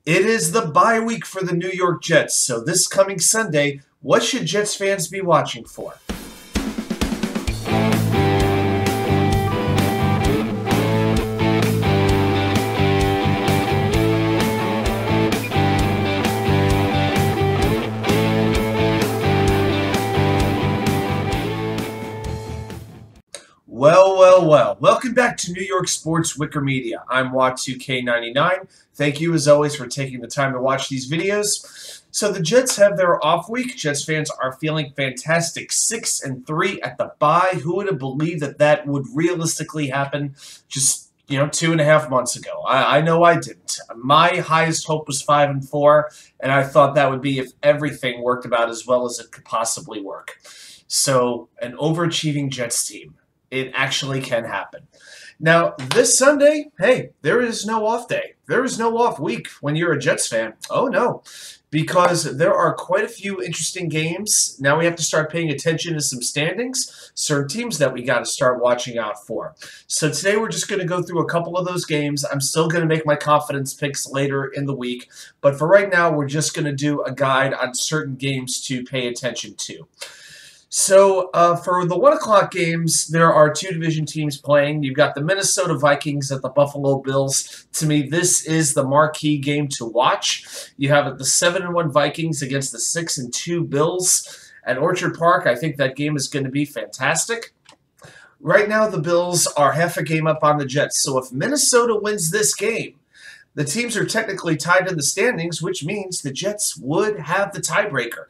It is the bye week for the New York Jets, so this coming Sunday, what should Jets fans be watching for? Well. Welcome back to New York Sports WickerMedia. I'm Wat2K99. Thank you, as always, for taking the time to watch these videos. So the Jets have their off week. Jets fans are feeling fantastic. 6-3 at the bye. Who would have believed that would realistically happen just 2.5 months ago? I know I didn't. My highest hope was 5-4, and I thought that would be if everything worked about as well as it could possibly work. So an overachieving Jets team. It actually can happen. Now, this Sunday, hey, there is no off day. There is no off week when you're a Jets fan. Oh, no, because there are quite a few interesting games. Now we have to start paying attention to some standings, certain teams that we got to start watching out for. So today we're just going to go through a couple of those games. I'm still going to make my confidence picks later in the week, but for right now, we're just going to do a guide on certain games to pay attention to. So for the 1 o'clock games, there are two division teams playing. You've got the Minnesota Vikings at the Buffalo Bills. To me, this is the marquee game to watch. You have the 7-1 Vikings against the 6-2 Bills at Orchard Park. I think that game is going to be fantastic. Right now, the Bills are half a game up on the Jets. So if Minnesota wins this game, the teams are technically tied in the standings, which means the Jets would have the tiebreaker.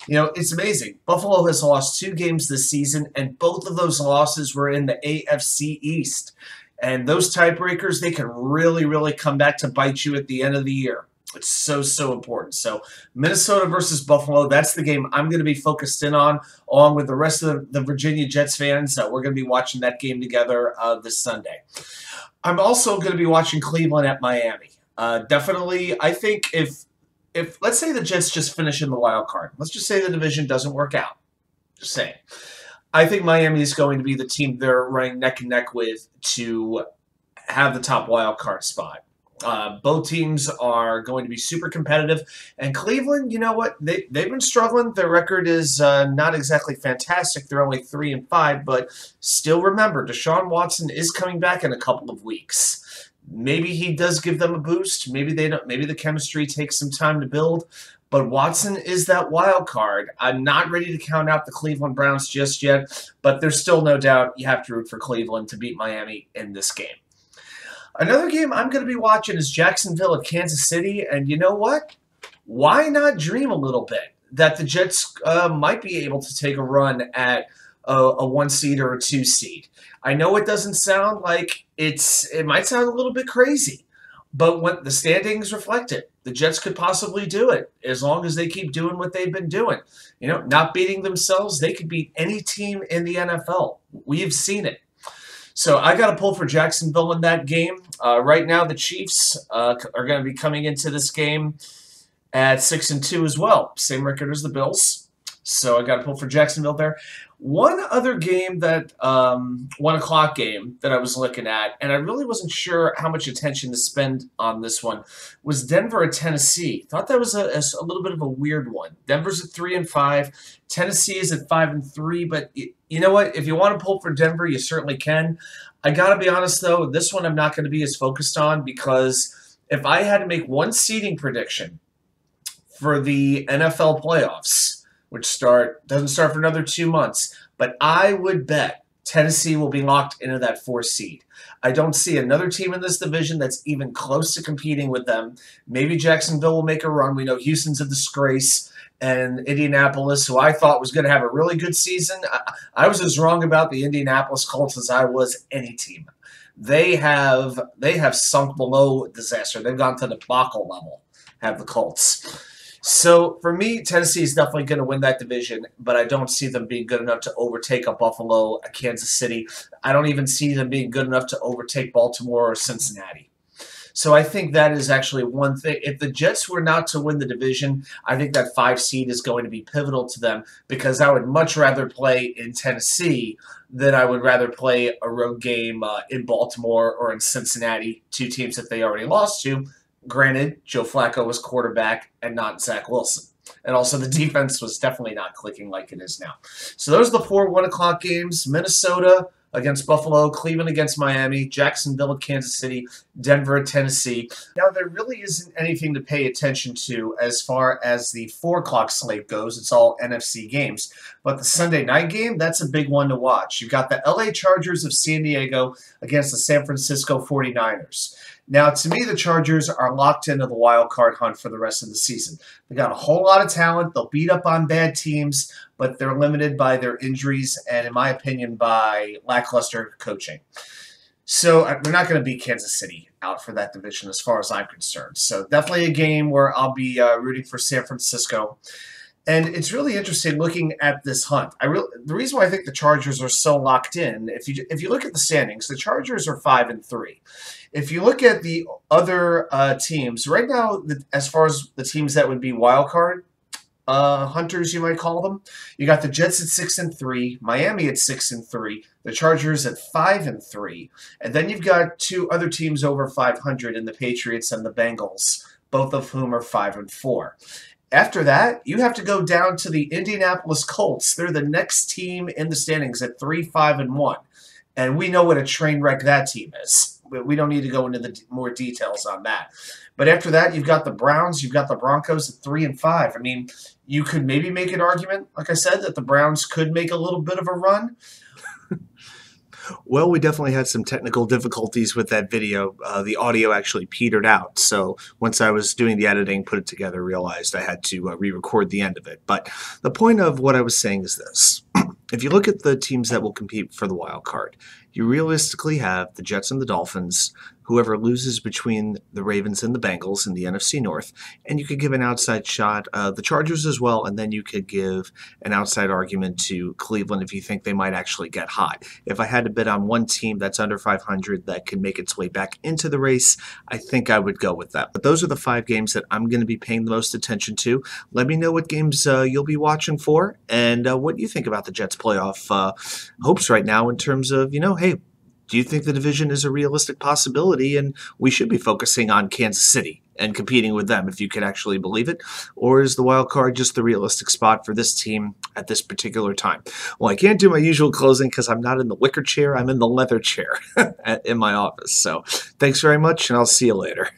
It's amazing. Buffalo has lost 2 games this season, and both of those losses were in the AFC East. And those tiebreakers, they can really come back to bite you at the end of the year. It's so important. So Minnesota versus Buffalo, that's the game I'm going to be focused in on, along with the rest of the Virginia Jets fans. We're going to be watching that game together this Sunday. I'm also going to be watching Cleveland at Miami. Definitely, I think if let's say the Jets just finish in the wild card, let's just say the division doesn't work out. Just saying. I think Miami is going to be the team they're running neck and neck with to have the top wild card spot. Both teams are going to be super competitive. And Cleveland, you know what? They've been struggling. Their record is not exactly fantastic. They're only 3-5, but still remember, Deshaun Watson is coming back in a couple of weeks. Maybe he does give them a boost. Maybe they don't. Maybe the chemistry takes some time to build. But Watson is that wild card. I'm not ready to count out the Cleveland Browns just yet, but there's still no doubt you have to root for Cleveland to beat Miami in this game. Another game I'm going to be watching is Jacksonville at Kansas City, and you know what? Why not dream a little bit that the Jets might be able to take a run at a 1 seed or a 2 seed? I know it doesn't sound like it might sound a little bit crazy, but when the standings reflect it, the Jets could possibly do it as long as they keep doing what they've been doing. Not beating themselves, they could beat any team in the NFL. We've seen it. So I got to pull for Jacksonville in that game. Right now, the Chiefs are going to be coming into this game at 6-2 as well. Same record as the Bills. So I got to pull for Jacksonville there. One other game that 1 o'clock game that I was looking at, and I really wasn't sure how much attention to spend on this one, was Denver at Tennessee. Thought that was a little bit of a weird one. Denver's at 3-5. Tennessee is at 5-3. But you know what? If you want to pull for Denver, you certainly can. I got to be honest, though, this one I'm not going to be as focused on because if I had to make one seeding prediction for the NFL playoffs, which doesn't start for another 2 months, but I would bet Tennessee will be locked into that 4 seed. I don't see another team in this division that's even close to competing with them. Maybe Jacksonville will make a run. We know Houston's a disgrace, and Indianapolis, who I thought was going to have a really good season. I was as wrong about the Indianapolis Colts as I was any team. They have sunk below disaster. They've gone to the debacle level, have the Colts. So for me, Tennessee is definitely going to win that division, but I don't see them being good enough to overtake a Buffalo, a Kansas City. I don't even see them being good enough to overtake Baltimore or Cincinnati. So I think that is actually one thing. If the Jets were not to win the division, I think that 5 seed is going to be pivotal to them because I would much rather play in Tennessee than I would rather play a road game in Baltimore or in Cincinnati, 2 teams that they already lost to, Granted, Joe Flacco was quarterback and not Zach Wilson. And also the defense was definitely not clicking like it is now. So those are the 4 1 o'clock games. Minnesota against Buffalo, Cleveland against Miami, Jacksonville at Kansas City, Denver at Tennessee. Now, there really isn't anything to pay attention to as far as the 4 o'clock slate goes. It's all NFC games. But the Sunday night game, that's a big one to watch. You've got the LA Chargers of San Diego against the San Francisco 49ers. Now, to me, the Chargers are locked into the wild card hunt for the rest of the season. They got a whole lot of talent. They'll beat up on bad teams, but they're limited by their injuries and, in my opinion, by lackluster coaching. So we're not going to beat Kansas City out for that division as far as I'm concerned. So definitely a game where I'll be rooting for San Francisco. And it's really interesting looking at this hunt. The reason why I think the Chargers are so locked in, if you look at the standings, the Chargers are 5-3. If you look at the other teams right now, as far as the teams that would be wild card hunters, you might call them, you got the Jets at 6-3, Miami at 6-3, the Chargers at 5-3, and then you've got 2 other teams over 500 in the Patriots and the Bengals, both of whom are 5-4. After that, you have to go down to the Indianapolis Colts. They're the next team in the standings at 3-5-1. And we know what a train wreck that team is. We don't need to go into the more details on that. But after that, you've got the Browns, you've got the Broncos at 3-5. I mean, you could maybe make an argument, like I said, that the Browns could make a little bit of a run. Well, we definitely had some technical difficulties with that video. The audio actually petered out. So once I was doing the editing, put it together, realized I had to re-record the end of it. But the point of what I was saying is this. If you look at the teams that will compete for the wild card, you realistically have the Jets and the Dolphins, whoever loses between the Ravens and the Bengals in the NFC North, and you could give an outside shot the Chargers as well, and then you could give an outside argument to Cleveland if you think they might actually get hot. If I had to bet on one team that's under 500 that can make its way back into the race, I think I would go with that. But those are the 5 games that I'm going to be paying the most attention to. Let me know what games you'll be watching for, and what you think about the Jets playoff hopes right now in terms of, hey, do you think the division is a realistic possibility and we should be focusing on Kansas City and competing with them if you can actually believe it? Or is the wild card just the realistic spot for this team at this particular time? Well, I can't do my usual closing because I'm not in the wicker chair. I'm in the leather chair in my office. So thanks very much, and I'll see you later.